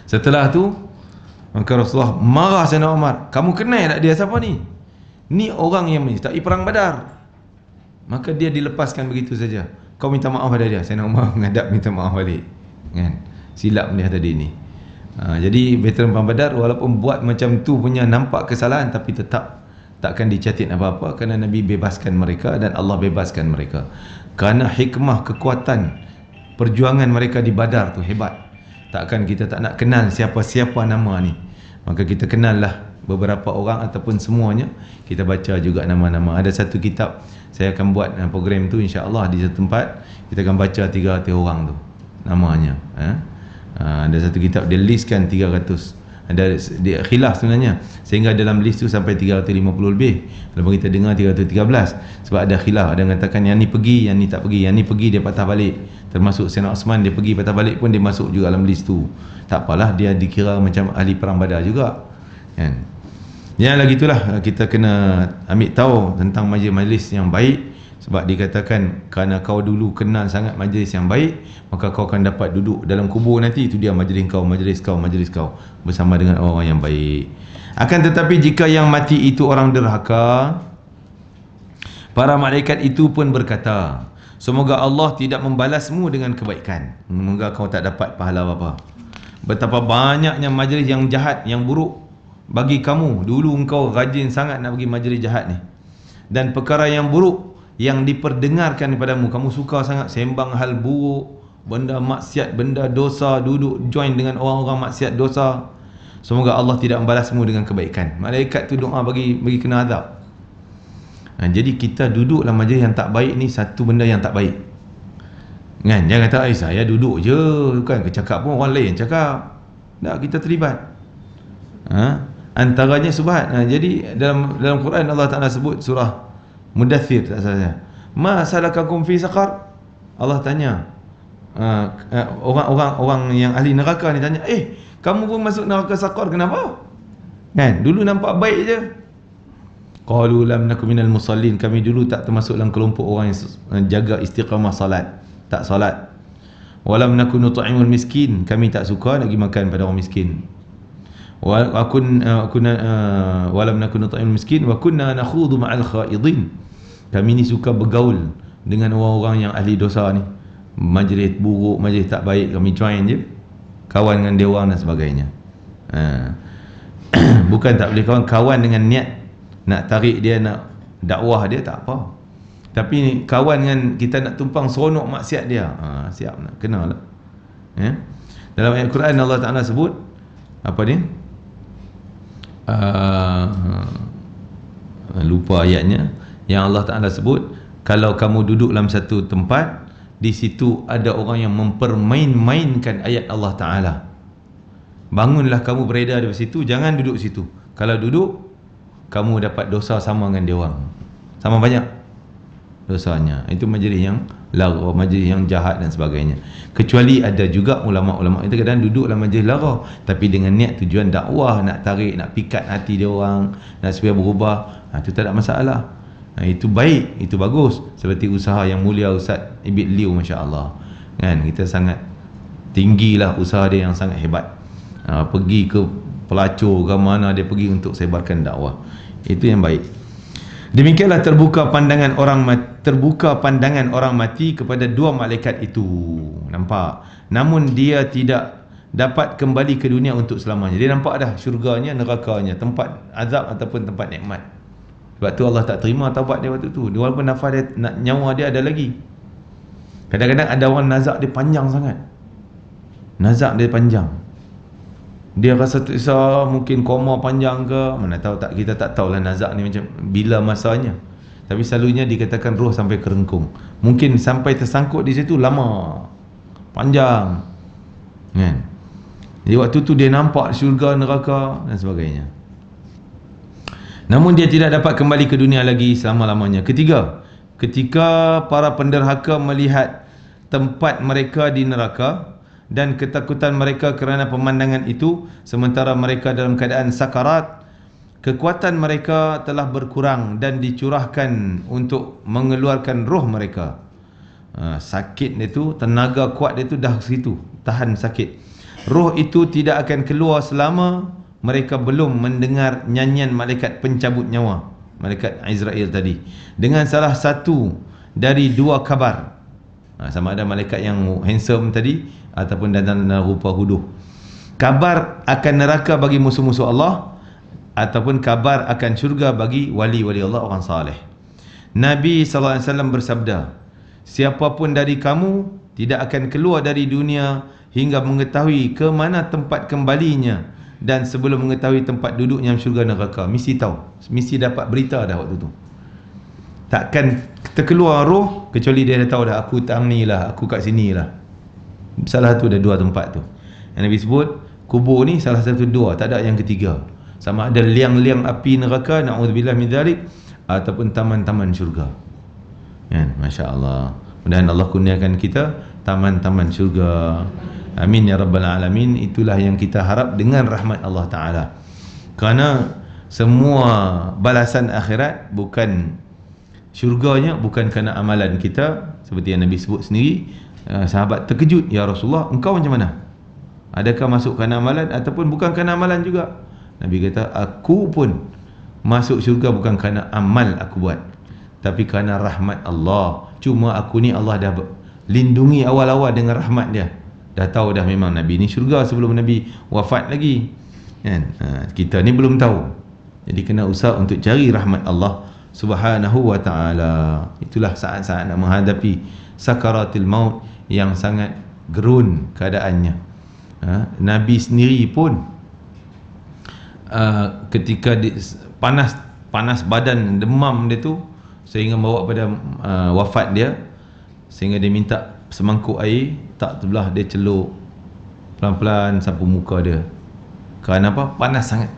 Setelah tu maka Rasulullah marah Sayyidina Umar, kamu kenal tak dia siapa ni? Ni orang yang menyertai perang Badar. Maka dia dilepaskan begitu saja. Kau minta maaf pada dia. Sayyidina Umar menghadap minta maaf balik, kan? Silap dia tadi ni. Jadi veteran perang Badar walaupun buat macam tu punya nampak kesalahan, tapi tetap takkan dicatat apa-apa, kerana Nabi bebaskan mereka dan Allah bebaskan mereka. Kerana hikmah, kekuatan perjuangan mereka di Badar tu hebat. Takkan kita tak nak kenal siapa-siapa nama ni. Maka kita kenallah beberapa orang ataupun semuanya. Kita baca juga nama-nama. Ada satu kitab saya akan buat program tu, insya-Allah di satu tempat kita akan baca 300 orang tu namanya. Ada satu kitab dia listkan 300. Ada dia khilaf sebenarnya, sehingga dalam list tu sampai 350 lebih. Kalau kita dengar 313, sebab ada khilaf. Ada yang mengatakan yang ni pergi, yang ni tak pergi, yang ni pergi dia patah balik. Termasuk Sayyidina Osman, dia pergi patah balik pun dia masuk juga dalam list tu. Tak apalah, dia dikira macam ahli perang Badar juga, kan? Yang lagi itulah kita kena ambil tahu tentang majlis-majlis yang baik. Sebab dikatakan, kerana kau dulu kenal sangat majlis yang baik, maka kau akan dapat duduk dalam kubur nanti, itu dia majlis kau bersama dengan orang yang baik. Akan tetapi jika yang mati itu orang derhaka, para malaikat itu pun berkata, semoga Allah tidak membalasmu dengan kebaikan, semoga kau tak dapat pahala apa-apa. Betapa banyaknya majlis yang jahat, yang buruk bagi kamu. Dulu engkau rajin sangat nak pergi majlis jahat ni, dan perkara yang buruk yang diperdengarkan kepadamu, kamu suka sangat sembang hal buruk, benda maksiat, benda dosa, duduk join dengan orang-orang maksiat dosa. Semoga Allah tidak membalasmu dengan kebaikan. Malaikat tu doa bagi kena azab. Jadi kita duduk dalam majlis yang tak baik ni satu benda yang tak baik, kan? Jangan kata saya duduk je, kan, cakap pun orang lain cakap. Tak, kita terlibat. Antaranya subhat. Jadi dalam Quran Allah Taala sebut surah Mudaththir, tak salah, ma salakakum fi saqar. Allah tanya orang yang ahli neraka ni, tanya, kamu pun masuk neraka saqar, kenapa? Kan, dulu nampak baik je. Qalu lam nakum minal musallin, kami dulu tak termasuk dalam kelompok orang yang jaga istiqamah salat, tak salat. Walam nakun nut'imul miskin, kami tak suka nak pergi makan pada orang miskin. Walam nakun nut'imul miskin wa kunna nakhudhu ma'al khaidin, kami ni suka bergaul dengan orang-orang yang ahli dosa ni, majlis buruk, majlis tak baik, kami join je, kawan dengan dia orang dan sebagainya. Bukan tak boleh kawan dengan niat nak tarik dia, nak dakwah dia, tak apa. Tapi kawan dengan kita nak tumpang seronok maksiat dia, siap nak kena lah. Ya. Dalam ayat Quran Allah Ta'ala sebut apa dia? Lupa ayatnya. Yang Allah Ta'ala sebut, kalau kamu duduk dalam satu tempat, di situ ada orang yang mempermain-mainkan ayat Allah Ta'ala, bangunlah kamu beredar di situ, jangan duduk situ. Kalau duduk, kamu dapat dosa sama dengan dia orang, sama banyak dosanya. Itu majlis yang lara, majlis yang jahat dan sebagainya. Kecuali ada juga ulama-ulama itu kadang duduk dalam majlis lara, tapi dengan niat tujuan dakwah, nak tarik, nak pikat hati dia orang, nak supaya berubah, itu tak ada masalah. Itu baik, itu bagus. Seperti usaha yang mulia Ustaz Ibit Liu, masya-Allah. Kan, kita sangat tinggilah usaha dia yang sangat hebat. Pergi ke pelacur ke mana dia pergi untuk sebarkan dakwah. Itu yang baik. Demikianlah terbuka pandangan orang mati kepada dua malaikat itu. Nampak? Namun dia tidak dapat kembali ke dunia untuk selamanya. Dia nampak dah syurganya, nerakanya, tempat azab ataupun tempat nikmat. Sebab tu Allah tak terima taubat dia waktu tu. Walaupun nafas dia, nyawa dia ada lagi. Kadang-kadang ada orang nazak dia panjang sangat. Nazak dia panjang. Dia rasa terisa, mungkin koma panjang ke, mana tahu tak, kita tak tahulah nazak ni macam bila masanya. Tapi selalunya dikatakan roh sampai kerengkung. Mungkin sampai tersangkut di situ lama, panjang. Kan? Jadi waktu tu dia nampak syurga, neraka dan sebagainya. Namun dia tidak dapat kembali ke dunia lagi selama-lamanya. Ketiga, ketika para penderhaka melihat tempat mereka di neraka dan ketakutan mereka kerana pemandangan itu, sementara mereka dalam keadaan sakarat, kekuatan mereka telah berkurang dan dicurahkan untuk mengeluarkan roh mereka. Sakit dia tu, tenaga kuat dia tu dah situ, tahan sakit. Roh itu tidak akan keluar selama mereka belum mendengar nyanyian malaikat pencabut nyawa, malaikat Israel tadi, dengan salah satu dari dua kabar. Sama ada malaikat yang handsome tadi ataupun dalam rupa huduh. Kabar akan neraka bagi musuh-musuh Allah, ataupun kabar akan syurga bagi wali-wali Allah, orang saleh. Nabi SAW bersabda, siapapun dari kamu tidak akan keluar dari dunia hingga mengetahui ke mana tempat kembalinya, dan sebelum mengetahui tempat duduknya syurga neraka. Mesti tahu, mesti dapat berita dah waktu tu. Takkan terkeluar roh kecuali dia dah tahu dah, aku tang ni lah, aku kat sini lah. Salah satu ada dua tempat tu yang Nabi sebut. Kubur ni salah satu dua, tak ada yang ketiga. Sama ada liang-liang api neraka, na'udzubillah min dzalik, ataupun taman-taman syurga. Kan? Masya-Allah. Mudah-mudahan Allah kurniakan kita taman-taman syurga. Amin ya rabbal alamin. Itulah yang kita harap dengan rahmat Allah Ta'ala. Kerana semua balasan akhirat bukan, syurganya bukan kerana amalan kita. Seperti yang Nabi sebut sendiri, sahabat terkejut, ya Rasulullah, engkau macam mana? Adakah masuk kerana amalan ataupun bukan kerana amalan juga? Nabi kata, aku pun masuk syurga bukan kerana amal aku buat, tapi kerana rahmat Allah. Cuma aku ni Allah dah lindungi awal-awal dengan rahmat dia. Dah tahu dah memang Nabi ni syurga sebelum Nabi wafat lagi. Kan? Kita ni belum tahu. Jadi kena usaha untuk cari rahmat Allah Subhanahu wa ta'ala. Itulah saat-saat nak menghadapi sakaratil maut yang sangat gerun keadaannya. Nabi sendiri pun ketika panas badan, demam dia tu, sehingga bawa pada wafat dia, sehingga dia minta semangkuk air, tak terbelah, dia celuk pelan-pelan sapu muka dia. Kerana apa? Panas sangat.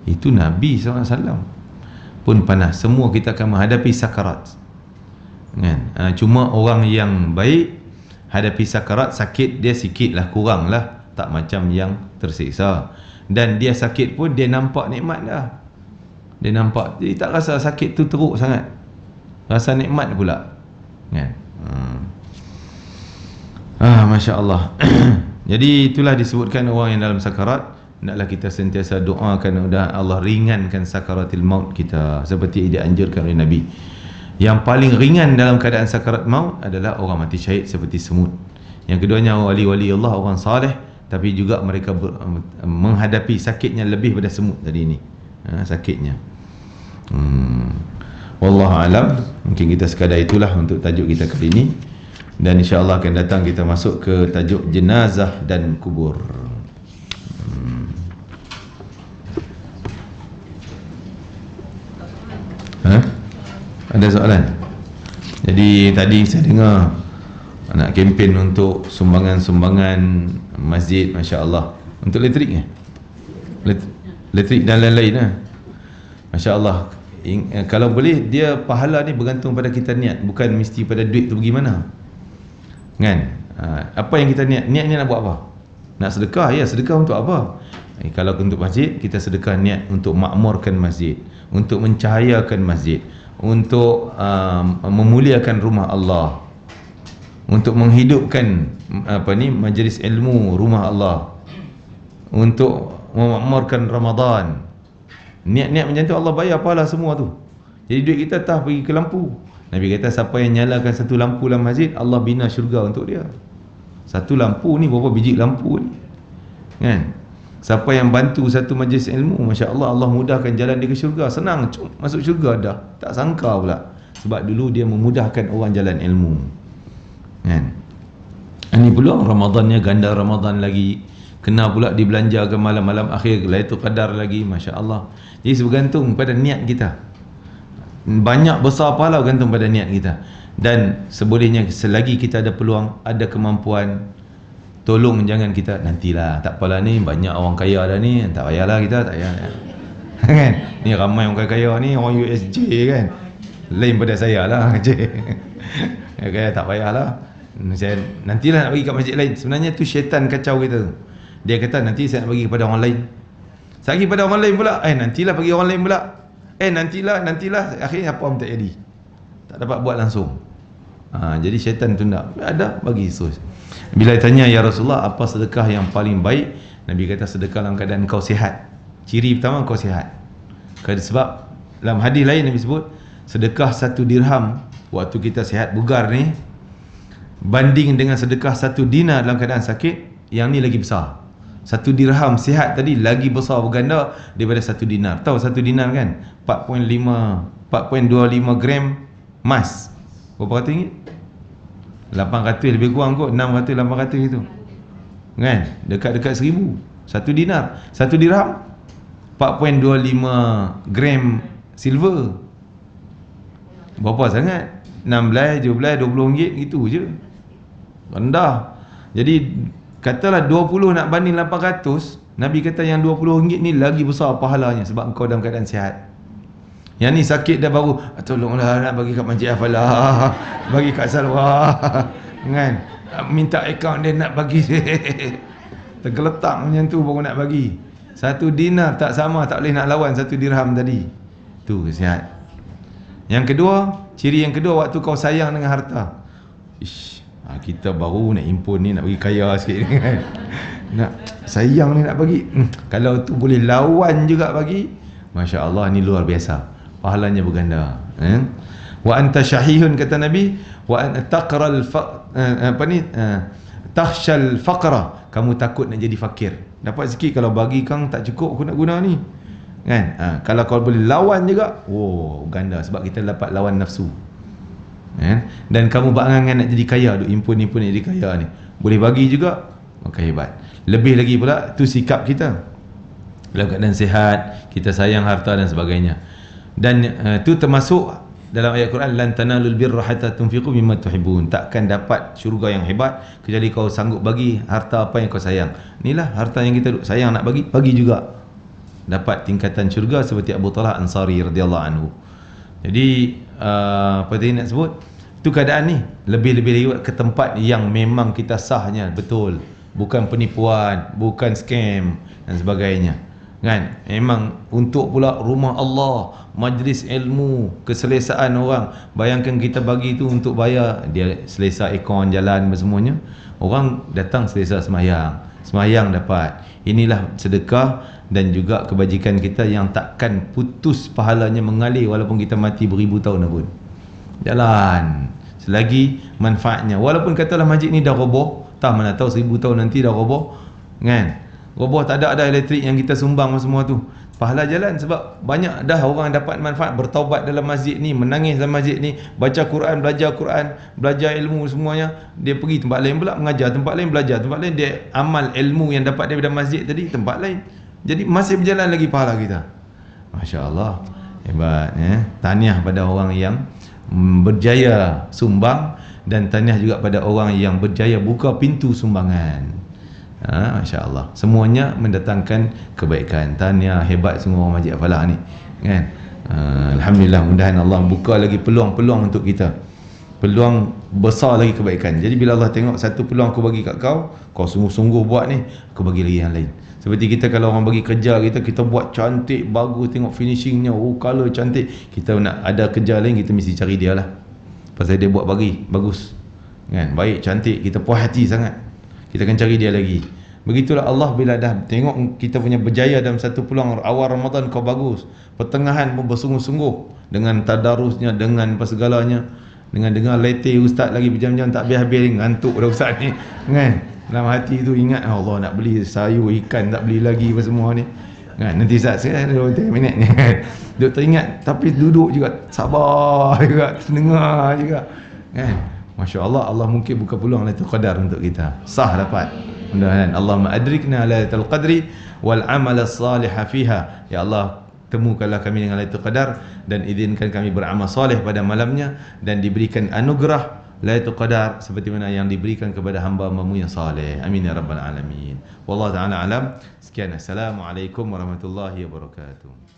Itu Nabi SAW pun panas. Semua kita akan menghadapi sakarat, kan? Cuma orang yang baik hadapi sakarat, sakit dia sikit lah, kurang lah, tak macam yang tersiksa. Dan dia sakit pun dia nampak nikmat dah, dia nampak, jadi tak rasa sakit tu teruk sangat, rasa nikmat pula, kan? Masya Allah. Jadi itulah disebutkan orang yang dalam sakarat, hendaklah kita sentiasa doakan mudah Allah ringankan sakaratil maut kita, seperti dianjurkan oleh Nabi. Yang paling ringan dalam keadaan sakarat maut adalah orang mati syahid seperti semut. Yang keduanya wali-wali Allah, orang saleh, tapi juga mereka menghadapi sakitnya lebih pada semut tadi ini, sakitnya. Wallahu alam. Mungkin kita sekadar itulah untuk tajuk kita kali ini. Dan insya-Allah akan datang kita masuk ke tajuk jenazah dan kubur. Ada soalan? Jadi tadi saya dengar nak kempen untuk sumbangan-sumbangan masjid, masya-Allah. Untuk elektrik elektrik dan lain-lain lah. Masya-Allah. Kalau boleh, dia pahala ni bergantung pada kita niat, bukan mesti pada duit tu pergi mana. Kan? Apa yang kita niat? Niat ni nak buat apa? Nak sedekah? Ya, sedekah untuk apa? Kalau untuk masjid, kita sedekah niat untuk makmurkan masjid, untuk mencahayakan masjid, untuk memuliakan rumah Allah, untuk menghidupkan majlis ilmu rumah Allah, untuk memakmurkan Ramadan. Niat-niat macam tu Allah bayar pahala semua tu. Jadi duit kita tak pergi ke lampu. Nabi kata siapa yang nyalakan satu lampu dalam masjid, Allah bina syurga untuk dia. Satu lampu ni berapa biji lampu ni? Kan? Siapa yang bantu satu majlis ilmu, masya-Allah, Allah mudahkan jalan dia ke syurga. Senang masuk syurga dah. Tak sangka pula. Sebab dulu dia memudahkan orang jalan ilmu. Kan? Ini pula Ramadannya ganda Ramadan lagi. Kena pula dibelanjakan malam-malam akhir, Lailatul Qadar lagi, masya-Allah. Jadi bergantung pada niat kita. Banyak besar pahala bergantung pada niat kita. Dan sebolehnya selagi kita ada peluang, ada kemampuan, tolong jangan kita nantilah, tak apalah ni banyak orang kaya dah ni, tak payahlah kita, tak payah. Kan? Ni ramai orang kaya ni, orang USJ kan. Lain pada saya lah. Okay, tak payahlah. Saya nantilah nak bagi kat masjid lain. Sebenarnya tu syaitan kacau kita. Dia kata nanti saya nak bagi kepada orang lain. Saya bagi pada orang lain pula. Nantilah bagi orang lain pula. Nantilah. Akhirnya apa pun tak jadi. Tak dapat buat langsung. Jadi syaitan tunda. Ada bagi terus. Bila tanya ya Rasulullah, apa sedekah yang paling baik? Nabi kata sedekah dalam keadaan kau sihat. Ciri pertama kau sihat. Sebab dalam hadis lain Nabi sebut sedekah 1 dirham waktu kita sihat bugar ni, banding dengan sedekah 1 dinar dalam keadaan sakit, yang ni lagi besar. 1 dirham sihat tadi lagi besar berganda daripada 1 dinar. Tahu 1 dinar kan? 4.25 gram emas. Berapa ratus ringgit? 800 lebih kurang kot, 600 800 itu. Kan? Dekat-dekat 1000. 1 dinar. 1 dirham 4.25 gram silver. Berapa sangat? 16, 17, 20 ringgit gitu je. Rendah. Jadi katalah 20 nak banding 800, Nabi kata yang 20 ringgit ni lagi besar pahalanya sebab engkau dalam keadaan sihat. Yang ni sakit dah baru, tolonglah nak bagi kat Masjid Afalah, bagi kat Salwa, kan? Minta akaun dia nak bagi. Tergeletak macam tu baru nak bagi. 1 dinar tak sama, tak boleh nak lawan 1 dirham tadi. Tu sihat. Yang kedua, ciri yang kedua waktu kau sayang dengan harta. Kita baru nak impun ni, nak bagi kaya sikit ni kan. Nak sayang ni nak bagi. Kalau tu boleh lawan juga bagi, masya-Allah, ni luar biasa. Pahalanya berganda. Wa anta syahihun kata Nabi, wa an taqral takhshal faqra, kamu takut nak jadi fakir. Dapat sikit, kalau bagi kang tak cukup aku nak guna ni. Kan? Kalau kau boleh lawan juga, ganda sebab kita dapat lawan nafsu. Dan kamu berangan nak jadi kaya, duk impun-impun nak jadi kaya ni. Boleh bagi juga, maka hebat. Lebih lagi pula tu sikap kita. Dalam keadaan sihat, kita sayang harta dan sebagainya. Dan tu termasuk dalam ayat Quran, lan tanalul birra hatta tunfiqu mimma tuhibbun. Takkan dapat syurga yang hebat kecuali kau sanggup bagi harta apa yang kau sayang. Inilah harta yang kita sayang nak bagi, bagi juga. Dapat tingkatan syurga seperti Abu Talha Ansari radhiyallahu anhu. Jadi apa tadi nak sebut? Tu keadaan ni lebih-lebih lagi ke tempat yang memang kita sahnya betul, bukan penipuan, bukan scam dan sebagainya. Kan? Memang untuk pula rumah Allah, majlis ilmu, keselesaan orang. Bayangkan kita bagi tu untuk bayar, dia selesa akaun jalan semuanya. Orang datang selesa semayang dapat. Inilah sedekah dan juga kebajikan kita yang takkan putus pahalanya mengalir walaupun kita mati beribu tahun pun. Jalan selagi manfaatnya. Walaupun katalah masjid ni dah roboh, tak mana tahu 1000 tahun nanti dah roboh, kan? Roboh tak ada elektrik yang kita sumbang semua tu. Pahala jalan sebab banyak dah orang dapat manfaat bertaubat dalam masjid ni, menangis dalam masjid ni, baca Quran, belajar ilmu semuanya. Dia pergi tempat lain pula mengajar, tempat lain belajar, tempat lain dia amal ilmu yang dapat daripada masjid tadi tempat lain. Jadi masih berjalan lagi pahala kita. Masya-Allah. Hebat ya. Tahniah pada orang yang berjaya sumbang dan tahniah juga pada orang yang berjaya buka pintu sumbangan. Masya Allah, semuanya mendatangkan kebaikan. Tahniah, hebat semua orang Masjid Al-Falah ni kan. Alhamdulillah, mudahan Allah buka lagi peluang-peluang untuk kita, peluang besar lagi kebaikan. Jadi bila Allah tengok satu peluang aku bagi kat kau, kau sungguh-sungguh buat ni, aku bagi lagi yang lain. Seperti kita kalau orang bagi kerja kita buat cantik, bagus, tengok finishingnya, color cantik, kita nak ada kerja lain, kita mesti cari dia lah, pasal dia buat bagi bagus kan, baik, cantik, kita puas hati sangat, kita akan cari dia lagi. Begitulah Allah bila dah tengok kita punya berjaya dalam satu peluang, awal Ramadan kau bagus, pertengahan pun bersungguh-sungguh dengan tadarusnya, dengan apa segalanya, dengan dengar letih ustaz lagi berjam-jam tak habis-habis, ngantuk dah ustaz ni kan. Dalam hati tu ingat Allah nak beli sayur ikan tak beli lagi apa semua ni kan. Nanti ustaz saya ada 3 minit ni kan, duduk teringat tapi duduk juga sabar juga, dengar juga kan. Masya Allah, Allah mungkin buka peluang Lailatul Qadar untuk kita. Sah dapat. Mudah-mudahan Allahumma adrikna Lailatul Qadri wal amal as-salih fiha. Ya Allah, temukanlah kami dengan Lailatul Qadar dan izinkan kami beramal soleh pada malamnya dan diberikan anugerah Lailatul Qadar seperti mana yang diberikan kepada hamba-Mu yang saleh. Amin ya rabbal alamin. Wallahu taala alam. Sekian, assalamualaikum warahmatullahi wabarakatuh.